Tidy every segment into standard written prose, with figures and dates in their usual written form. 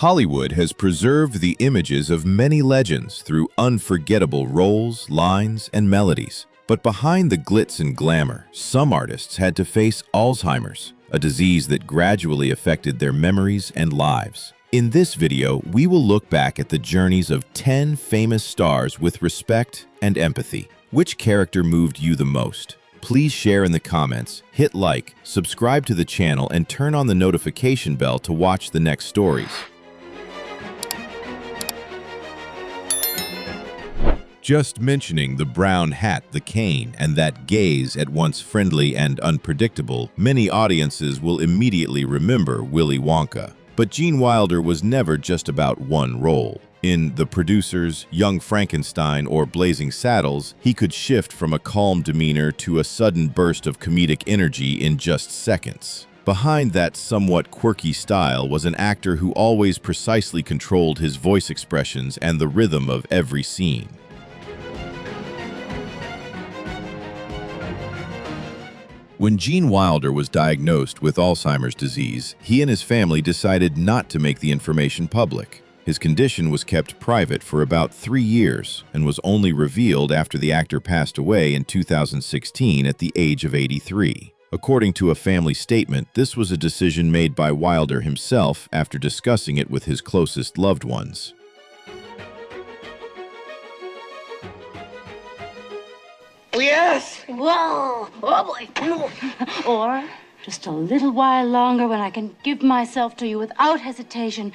Hollywood has preserved the images of many legends through unforgettable roles, lines, and melodies. But behind the glitz and glamour, some artists had to face Alzheimer's, a disease that gradually affected their memories and lives. In this video, we will look back at the journeys of 10 famous stars with respect and empathy. Which character moved you the most? Please share in the comments, hit like, subscribe to the channel, and turn on the notification bell to watch the next stories. Just mentioning the brown hat, the cane, and that gaze at once friendly and unpredictable, many audiences will immediately remember Willy Wonka. But Gene Wilder was never just about one role. In The Producers, Young Frankenstein, or Blazing Saddles, he could shift from a calm demeanor to a sudden burst of comedic energy in just seconds. Behind that somewhat quirky style was an actor who always precisely controlled his voice expressions and the rhythm of every scene. When Gene Wilder was diagnosed with Alzheimer's disease, he and his family decided not to make the information public. His condition was kept private for about 3 years and was only revealed after the actor passed away in 2016 at the age of 83. According to a family statement, this was a decision made by Wilder himself after discussing it with his closest loved ones. Yes! Whoa! Oh boy! Or just a little while longer when I can give myself to you without hesitation.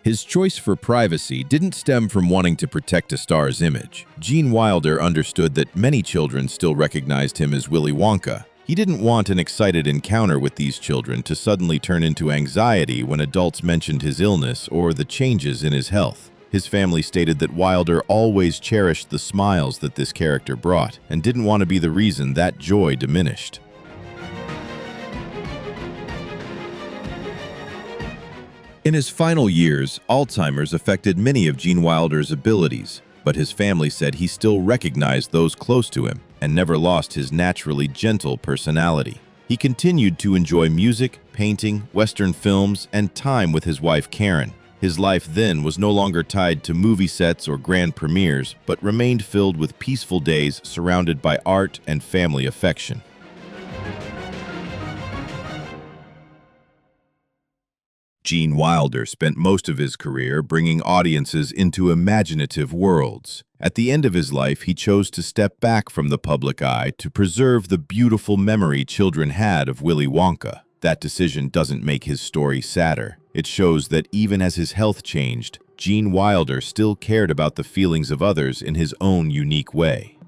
His choice for privacy didn't stem from wanting to protect a star's image. Gene Wilder understood that many children still recognized him as Willy Wonka. He didn't want an excited encounter with these children to suddenly turn into anxiety when adults mentioned his illness or the changes in his health. His family stated that Wilder always cherished the smiles that this character brought and didn't want to be the reason that joy diminished. In his final years, Alzheimer's affected many of Gene Wilder's abilities, but his family said he still recognized those close to him and never lost his naturally gentle personality. He continued to enjoy music, painting, Western films, and time with his wife Karen. His life then was no longer tied to movie sets or grand premieres, but remained filled with peaceful days surrounded by art and family affection. Gene Wilder spent most of his career bringing audiences into imaginative worlds. At the end of his life, he chose to step back from the public eye to preserve the beautiful memory children had of Willy Wonka. That decision doesn't make his story sadder. It shows that even as his health changed, Gene Wilder still cared about the feelings of others in his own unique way.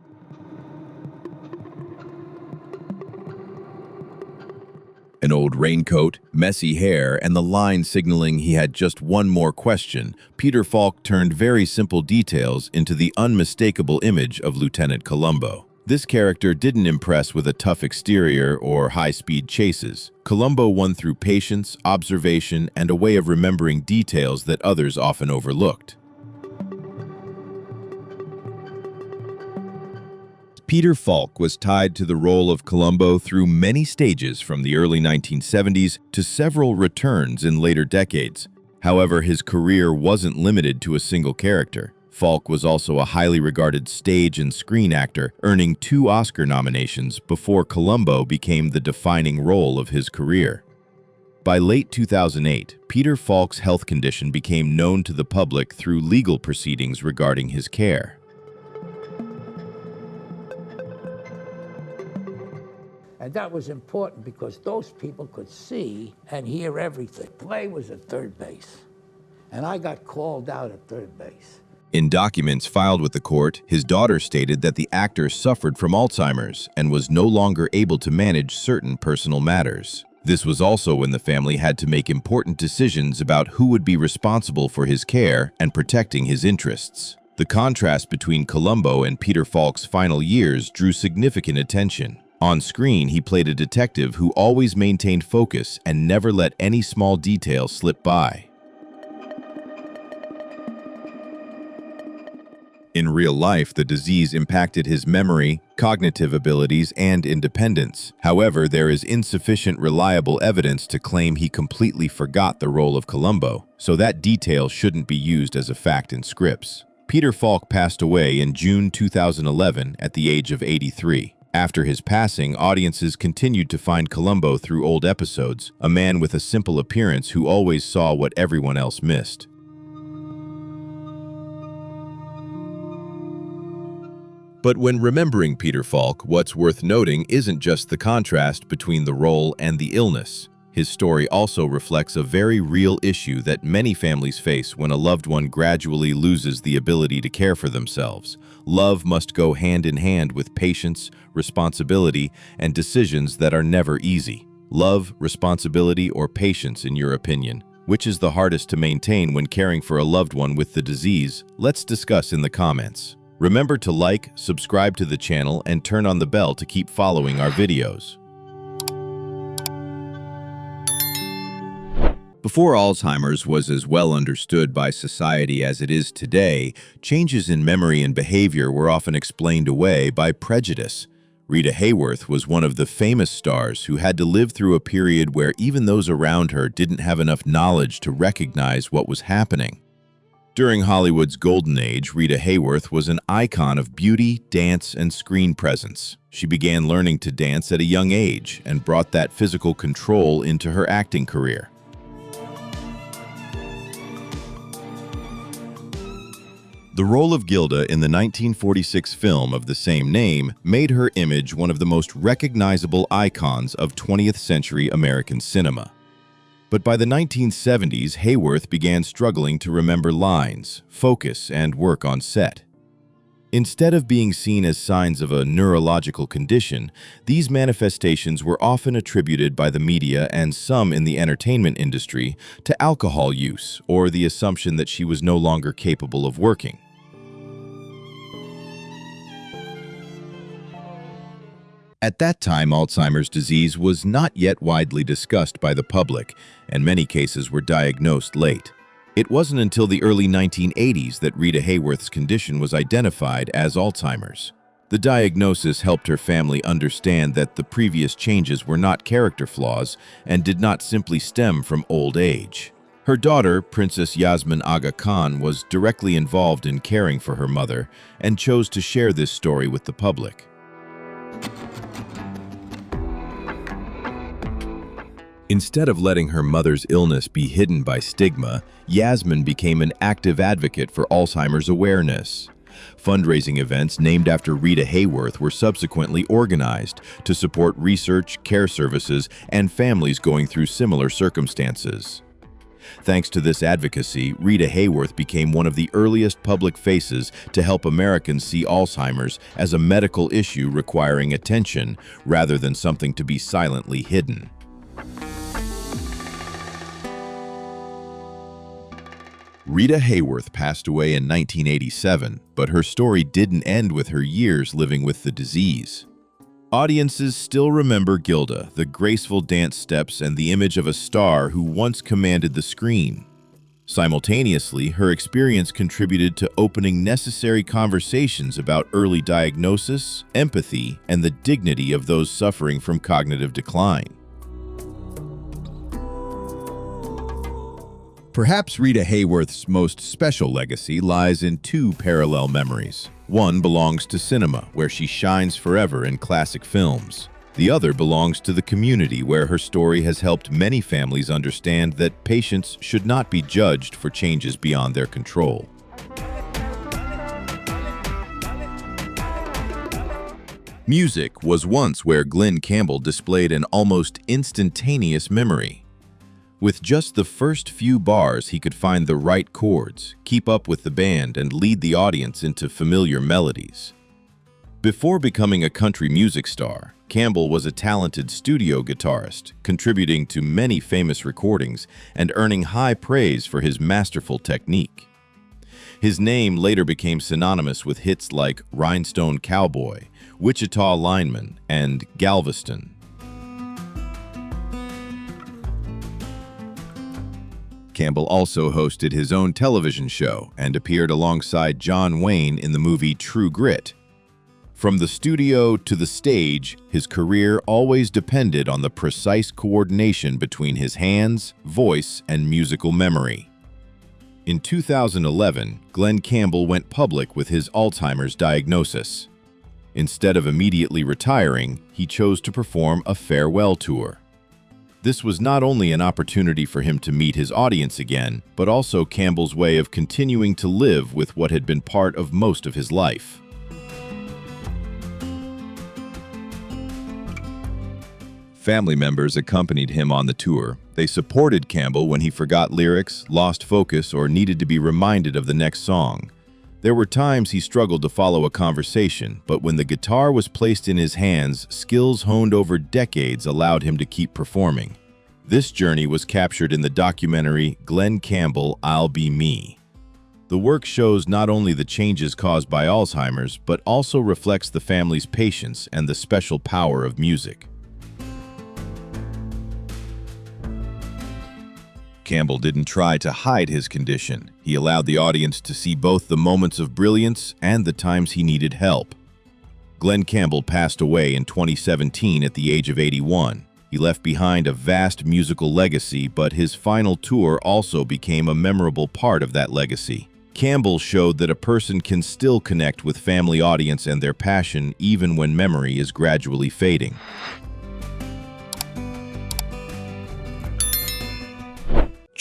An old raincoat, messy hair, and the line signaling he had just one more question, Peter Falk turned very simple details into the unmistakable image of Lieutenant Columbo. This character didn't impress with a tough exterior or high-speed chases. Columbo won through patience, observation, and a way of remembering details that others often overlooked. Peter Falk was tied to the role of Columbo through many stages from the early 1970s to several returns in later decades. However, his career wasn't limited to a single character. Falk was also a highly regarded stage and screen actor, earning 2 Oscar nominations before Columbo became the defining role of his career. By late 2008, Peter Falk's health condition became known to the public through legal proceedings regarding his care. And that was important because those people could see and hear everything. Play was at third base, and I got called out at third base. In documents filed with the court, his daughter stated that the actor suffered from Alzheimer's and was no longer able to manage certain personal matters. This was also when the family had to make important decisions about who would be responsible for his care and protecting his interests. The contrast between Columbo and Peter Falk's final years drew significant attention. On screen, he played a detective who always maintained focus and never let any small detail slip by. In real life, the disease impacted his memory, cognitive abilities, and independence. However, there is insufficient reliable evidence to claim he completely forgot the role of Columbo, so that detail shouldn't be used as a fact in scripts. Peter Falk passed away in June 2011 at the age of 83. After his passing, audiences continued to find Columbo through old episodes, a man with a simple appearance who always saw what everyone else missed. But when remembering Peter Falk, what's worth noting isn't just the contrast between the role and the illness. His story also reflects a very real issue that many families face when a loved one gradually loses the ability to care for themselves. Love must go hand in hand with patience, responsibility, and decisions that are never easy. Love, responsibility, or patience, in your opinion? Which is the hardest to maintain when caring for a loved one with the disease? Let's discuss in the comments. Remember to like, subscribe to the channel, and turn on the bell to keep following our videos. Before Alzheimer's was as well understood by society as it is today, changes in memory and behavior were often explained away by prejudice. Rita Hayworth was one of the famous stars who had to live through a period where even those around her didn't have enough knowledge to recognize what was happening. During Hollywood's golden age, Rita Hayworth was an icon of beauty, dance, and screen presence. She began learning to dance at a young age and brought that physical control into her acting career. The role of Gilda in the 1946 film of the same name made her image one of the most recognizable icons of 20th century American cinema. But by the 1970s, Hayworth began struggling to remember lines, focus, and work on set. Instead of being seen as signs of a neurological condition, these manifestations were often attributed by the media and some in the entertainment industry to alcohol use or the assumption that she was no longer capable of working. At that time, Alzheimer's disease was not yet widely discussed by the public, and many cases were diagnosed late. It wasn't until the early 1980s that Rita Hayworth's condition was identified as Alzheimer's. The diagnosis helped her family understand that the previous changes were not character flaws and did not simply stem from old age. Her daughter, Princess Yasmin Aga Khan, was directly involved in caring for her mother and chose to share this story with the public. Instead of letting her mother's illness be hidden by stigma, Yasmin became an active advocate for Alzheimer's awareness. Fundraising events named after Rita Hayworth were subsequently organized to support research, care services, and families going through similar circumstances. Thanks to this advocacy, Rita Hayworth became one of the earliest public faces to help Americans see Alzheimer's as a medical issue requiring attention rather than something to be silently hidden. Rita Hayworth passed away in 1987, but her story didn't end with her years living with the disease. Audiences still remember Gilda, the graceful dance steps, and the image of a star who once commanded the screen. Simultaneously, her experience contributed to opening necessary conversations about early diagnosis, empathy, and the dignity of those suffering from cognitive decline. Perhaps Rita Hayworth's most special legacy lies in two parallel memories. One belongs to cinema, where she shines forever in classic films. The other belongs to the community, where her story has helped many families understand that patients should not be judged for changes beyond their control. Music was once where Glenn Campbell displayed an almost instantaneous memory. With just the first few bars, he could find the right chords, keep up with the band, and lead the audience into familiar melodies. Before becoming a country music star, Campbell was a talented studio guitarist, contributing to many famous recordings and earning high praise for his masterful technique. His name later became synonymous with hits like Rhinestone Cowboy, Wichita Lineman, and Galveston. Campbell also hosted his own television show and appeared alongside John Wayne in the movie True Grit. From the studio to the stage, his career always depended on the precise coordination between his hands, voice, and musical memory. In 2011, Glen Campbell went public with his Alzheimer's diagnosis. Instead of immediately retiring, he chose to perform a farewell tour. This was not only an opportunity for him to meet his audience again, but also Campbell's way of continuing to live with what had been part of most of his life. Family members accompanied him on the tour. They supported Campbell when he forgot lyrics, lost focus, or needed to be reminded of the next song. There were times he struggled to follow a conversation, but when the guitar was placed in his hands, skills honed over decades allowed him to keep performing. This journey was captured in the documentary Glen Campbell, I'll Be Me. The work shows not only the changes caused by Alzheimer's, but also reflects the family's patience and the special power of music. Campbell didn't try to hide his condition. He allowed the audience to see both the moments of brilliance and the times he needed help. Glen Campbell passed away in 2017 at the age of 81. He left behind a vast musical legacy, but his final tour also became a memorable part of that legacy. Campbell showed that a person can still connect with family audience and their passion even when memory is gradually fading.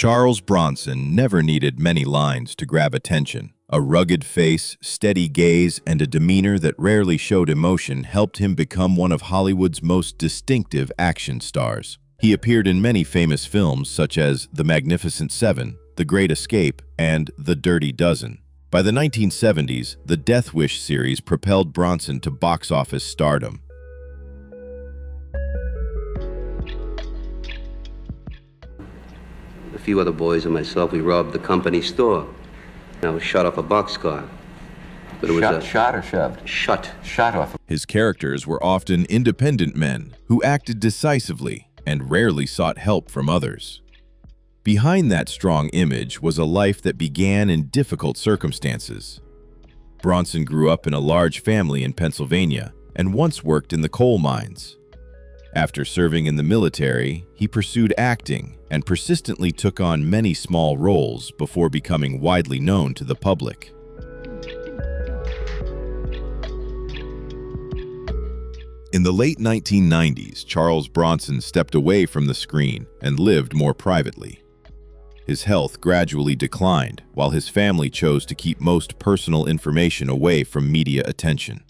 Charles Bronson never needed many lines to grab attention. A rugged face, steady gaze, and a demeanor that rarely showed emotion helped him become one of Hollywood's most distinctive action stars. He appeared in many famous films such as The Magnificent Seven, The Great Escape, and The Dirty Dozen. By the 1970s, the Death Wish series propelled Bronson to box office stardom. A few other boys and myself, we robbed the company store. I was shot off a boxcar. But it was shot or shoved? Shot off. His characters were often independent men who acted decisively and rarely sought help from others. Behind that strong image was a life that began in difficult circumstances. Bronson grew up in a large family in Pennsylvania and once worked in the coal mines. After serving in the military, he pursued acting and persistently took on many small roles before becoming widely known to the public. In the late 1990s, Charles Bronson stepped away from the screen and lived more privately. His health gradually declined, while his family chose to keep most personal information away from media attention.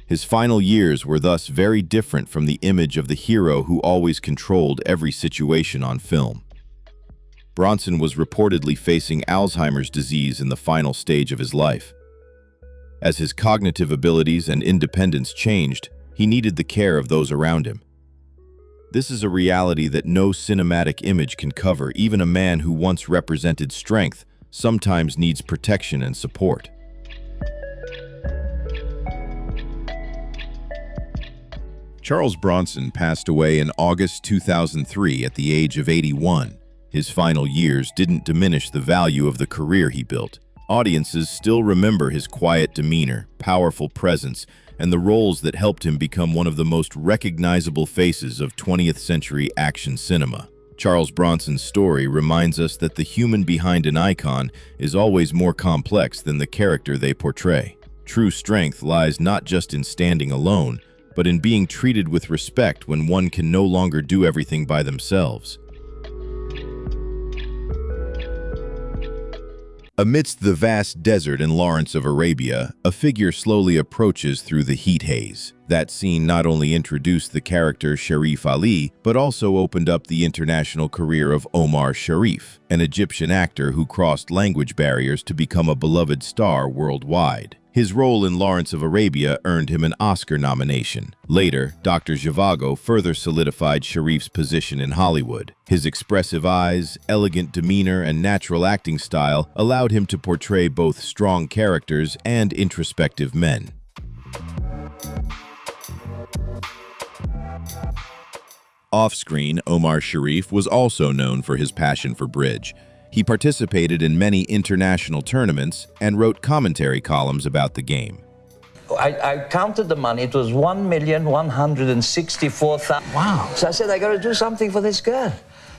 His final years were thus very different from the image of the hero who always controlled every situation on film. Bronson was reportedly facing Alzheimer's disease in the final stage of his life. As his cognitive abilities and independence changed, he needed the care of those around him. This is a reality that no cinematic image can cover. Even a man who once represented strength sometimes needs protection and support. Charles Bronson passed away in August 2003 at the age of 81. His final years didn't diminish the value of the career he built. Audiences still remember his quiet demeanor, powerful presence, and the roles that helped him become one of the most recognizable faces of 20th century action cinema. Charles Bronson's story reminds us that the human behind an icon is always more complex than the character they portray. True strength lies not just in standing alone, but in being treated with respect when one can no longer do everything by themselves. Amidst the vast desert in Lawrence of Arabia, a figure slowly approaches through the heat haze. That scene not only introduced the character Sharif Ali, but also opened up the international career of Omar Sharif, an Egyptian actor who crossed language barriers to become a beloved star worldwide. His role in Lawrence of Arabia earned him an Oscar nomination. Later, Dr. Zhivago further solidified Sharif's position in Hollywood. His expressive eyes, elegant demeanor, and natural acting style allowed him to portray both strong characters and introspective men. Off-screen, Omar Sharif was also known for his passion for bridge. He participated in many international tournaments and wrote commentary columns about the game. I counted the money. It was 1,164,000. Wow. So I said, I got to do something for this girl.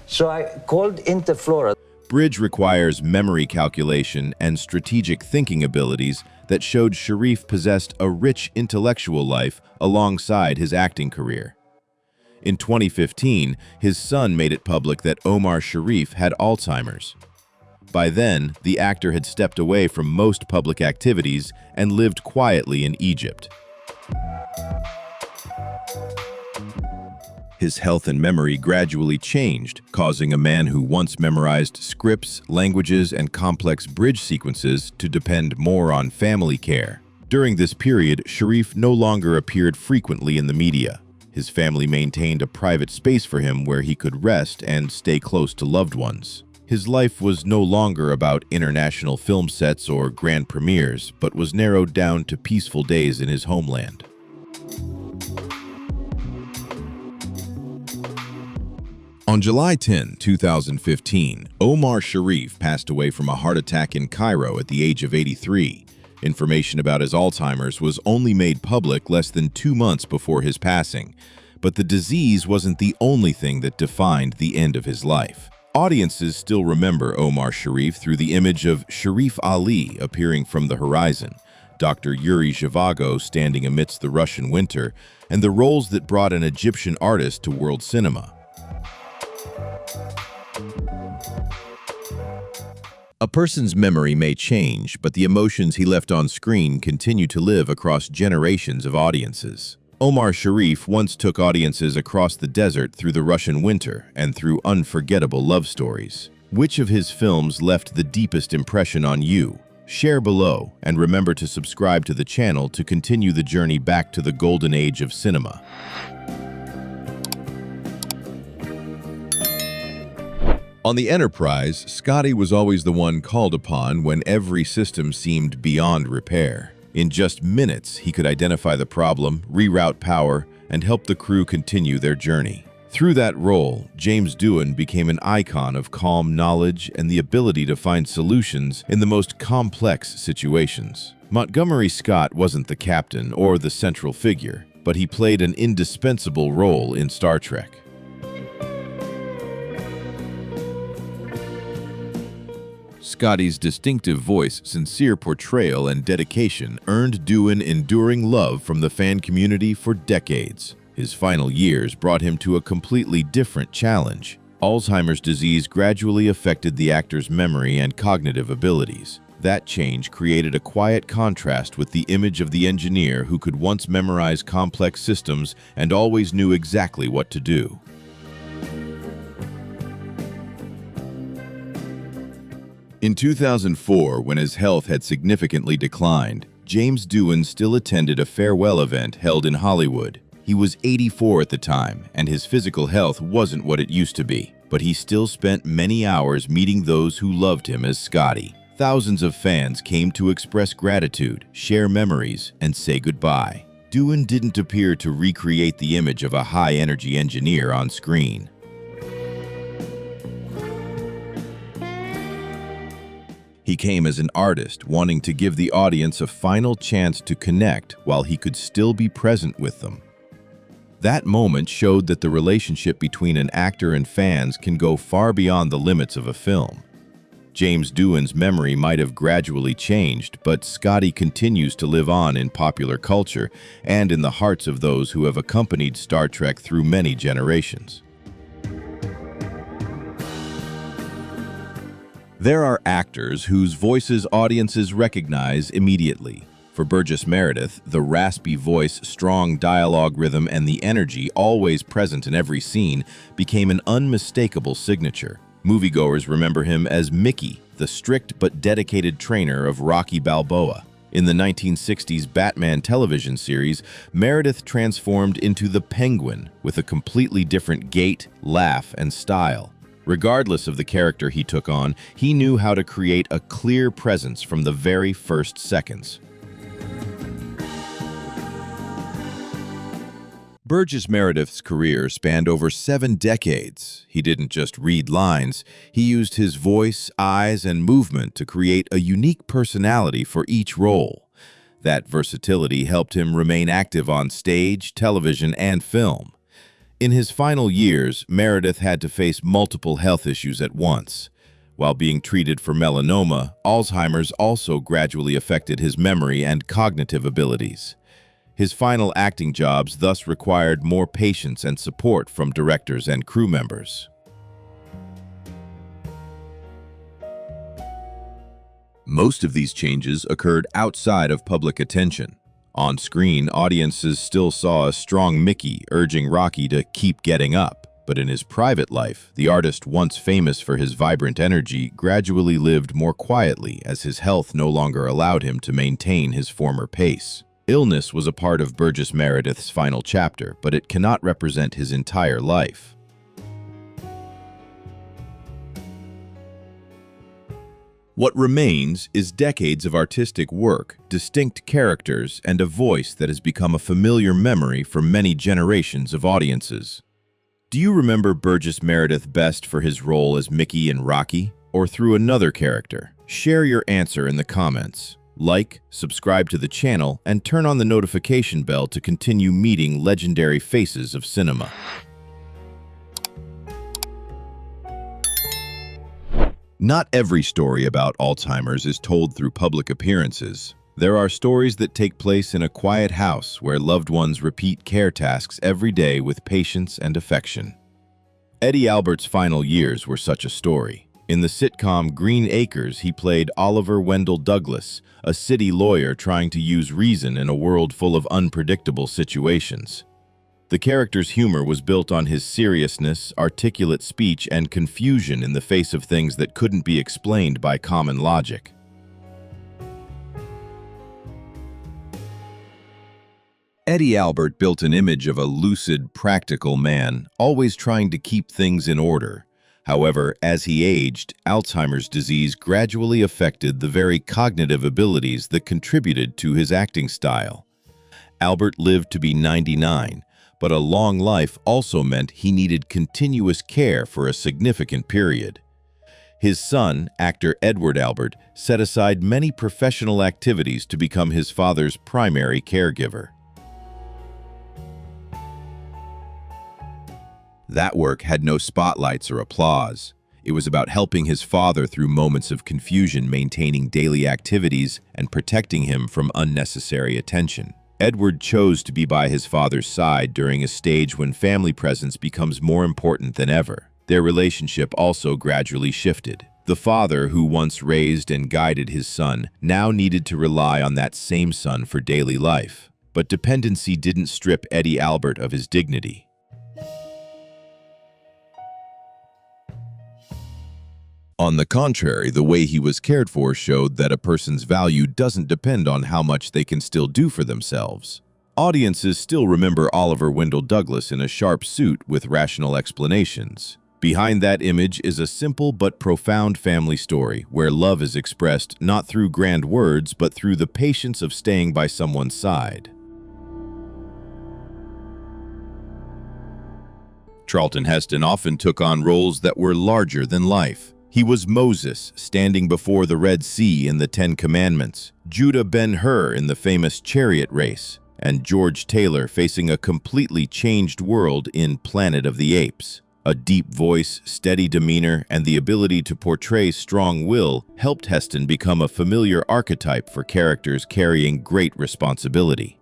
So I called Interflora. Bridge requires memory calculation and strategic thinking abilities that showed Sharif possessed a rich intellectual life alongside his acting career. In 2015, his son made it public that Omar Sharif had Alzheimer's. By then, the actor had stepped away from most public activities and lived quietly in Egypt. His health and memory gradually changed, causing a man who once memorized scripts, languages, and complex bridge sequences to depend more on family care. During this period, Sharif no longer appeared frequently in the media. His family maintained a private space for him where he could rest and stay close to loved ones. His life was no longer about international film sets or grand premieres, but was narrowed down to peaceful days in his homeland. On July 10, 2015, Omar Sharif passed away from a heart attack in Cairo at the age of 83. Information about his Alzheimer's was only made public less than 2 months before his passing, but the disease wasn't the only thing that defined the end of his life. Audiences still remember Omar Sharif through the image of Sharif Ali appearing from the horizon, Dr. Yuri Zhivago standing amidst the Russian winter, and the roles that brought an Egyptian artist to world cinema. A person's memory may change, but the emotions he left on screen continue to live across generations of audiences. Omar Sharif once took audiences across the desert through the Russian winter and through unforgettable love stories. Which of his films left the deepest impression on you? Share below, and remember to subscribe to the channel to continue the journey back to the golden age of cinema. On the Enterprise, Scotty was always the one called upon when every system seemed beyond repair. In just minutes, he could identify the problem, reroute power, and help the crew continue their journey. Through that role, James Doohan became an icon of calm knowledge and the ability to find solutions in the most complex situations. Montgomery Scott wasn't the captain or the central figure, but he played an indispensable role in Star Trek. Scotty's distinctive voice, sincere portrayal, and dedication earned Doohan enduring love from the fan community for decades. His final years brought him to a completely different challenge. Alzheimer's disease gradually affected the actor's memory and cognitive abilities. That change created a quiet contrast with the image of the engineer who could once memorize complex systems and always knew exactly what to do. In 2004, when his health had significantly declined, James Doohan still attended a farewell event held in Hollywood. He was 84 at the time, and his physical health wasn't what it used to be, but he still spent many hours meeting those who loved him as Scotty. Thousands of fans came to express gratitude, share memories, and say goodbye. Doohan didn't appear to recreate the image of a high-energy engineer on screen. He came as an artist, wanting to give the audience a final chance to connect while he could still be present with them. That moment showed that the relationship between an actor and fans can go far beyond the limits of a film. James Doohan's memory might have gradually changed, but Scotty continues to live on in popular culture and in the hearts of those who have accompanied Star Trek through many generations. There are actors whose voices audiences recognize immediately. For Burgess Meredith, the raspy voice, strong dialogue rhythm, and the energy always present in every scene became an unmistakable signature. Moviegoers remember him as Mickey, the strict but dedicated trainer of Rocky Balboa. In the 1960s Batman television series, Meredith transformed into the Penguin with a completely different gait, laugh, and style. Regardless of the character he took on, he knew how to create a clear presence from the very first seconds. Burgess Meredith's career spanned over 7 decades. He didn't just read lines, he used his voice, eyes, and movement to create a unique personality for each role. That versatility helped him remain active on stage, television, and film. In his final years, Meredith had to face multiple health issues at once. While being treated for melanoma, Alzheimer's also gradually affected his memory and cognitive abilities. His final acting jobs thus required more patience and support from directors and crew members. Most of these changes occurred outside of public attention. On screen, audiences still saw a strong Mickey urging Rocky to keep getting up, but in his private life, the artist, once famous for his vibrant energy, gradually lived more quietly as his health no longer allowed him to maintain his former pace. Illness was a part of Burgess Meredith's final chapter, but it cannot represent his entire life. What remains is decades of artistic work, distinct characters, and a voice that has become a familiar memory for many generations of audiences. Do you remember Burgess Meredith best for his role as Mickey in Rocky, or through another character? Share your answer in the comments. Like, subscribe to the channel, and turn on the notification bell to continue meeting legendary faces of cinema. Not every story about Alzheimer's is told through public appearances. There are stories that take place in a quiet house where loved ones repeat care tasks every day with patience and affection. Eddie Albert's final years were such a story. In the sitcom Green Acres, he played Oliver Wendell Douglas, a city lawyer trying to use reason in a world full of unpredictable situations. The character's humor was built on his seriousness, articulate speech, and confusion in the face of things that couldn't be explained by common logic. Eddie Albert built an image of a lucid, practical man, always trying to keep things in order. However, as he aged, Alzheimer's disease gradually affected the very cognitive abilities that contributed to his acting style. Albert lived to be 99, but a long life also meant he needed continuous care for a significant period. His son, actor Edward Albert, set aside many professional activities to become his father's primary caregiver. That work had no spotlights or applause. It was about helping his father through moments of confusion, maintaining daily activities, and protecting him from unnecessary attention. Edward chose to be by his father's side during a stage when family presence becomes more important than ever. Their relationship also gradually shifted. The father, who once raised and guided his son, now needed to rely on that same son for daily life. But dependency didn't strip Eddie Albert of his dignity. On the contrary, the way he was cared for showed that a person's value doesn't depend on how much they can still do for themselves. Audiences still remember Oliver Wendell Douglas in a sharp suit with rational explanations. Behind that image is a simple but profound family story where love is expressed not through grand words but through the patience of staying by someone's side. Charlton Heston often took on roles that were larger than life. He was Moses, standing before the Red Sea in the Ten Commandments, Judah Ben-Hur in the famous chariot race, and George Taylor facing a completely changed world in Planet of the Apes. A deep voice, steady demeanor, and the ability to portray strong will helped Heston become a familiar archetype for characters carrying great responsibility.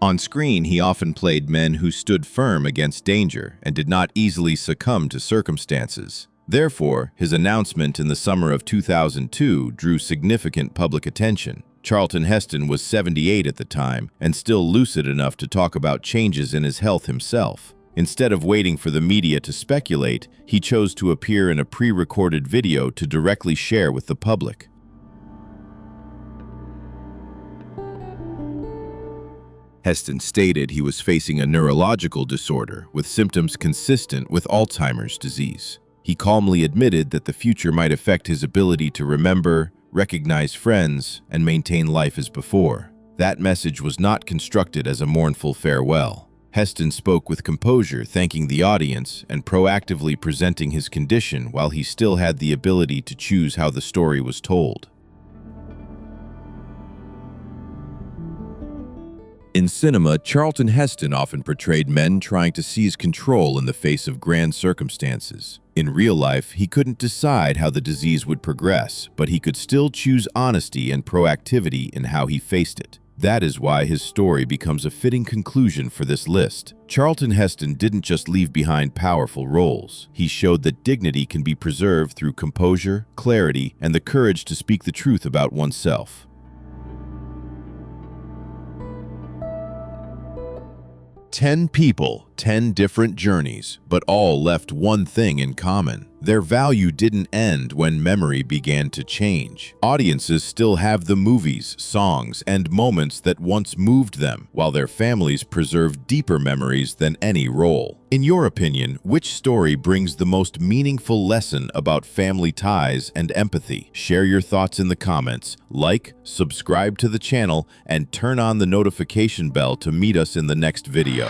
On screen, he often played men who stood firm against danger and did not easily succumb to circumstances. Therefore, his announcement in the summer of 2002 drew significant public attention. Charlton Heston was 78 at the time and still lucid enough to talk about changes in his health himself. Instead of waiting for the media to speculate, he chose to appear in a pre-recorded video to directly share with the public. Heston stated he was facing a neurological disorder with symptoms consistent with Alzheimer's disease. He calmly admitted that the future might affect his ability to remember, recognize friends, and maintain life as before. That message was not constructed as a mournful farewell. Heston spoke with composure, thanking the audience and proactively presenting his condition while he still had the ability to choose how the story was told. In cinema, Charlton Heston often portrayed men trying to seize control in the face of grand circumstances. In real life, he couldn't decide how the disease would progress, but he could still choose honesty and proactivity in how he faced it. That is why his story becomes a fitting conclusion for this list. Charlton Heston didn't just leave behind powerful roles. He showed that dignity can be preserved through composure, clarity, and the courage to speak the truth about oneself. 10 people, 10 different journeys, but all left one thing in common. Their value didn't end when memory began to change. Audiences still have the movies, songs, and moments that once moved them, while their families preserve deeper memories than any role. In your opinion, which story brings the most meaningful lesson about family ties and empathy? Share your thoughts in the comments, like, subscribe to the channel, and turn on the notification bell to meet us in the next video.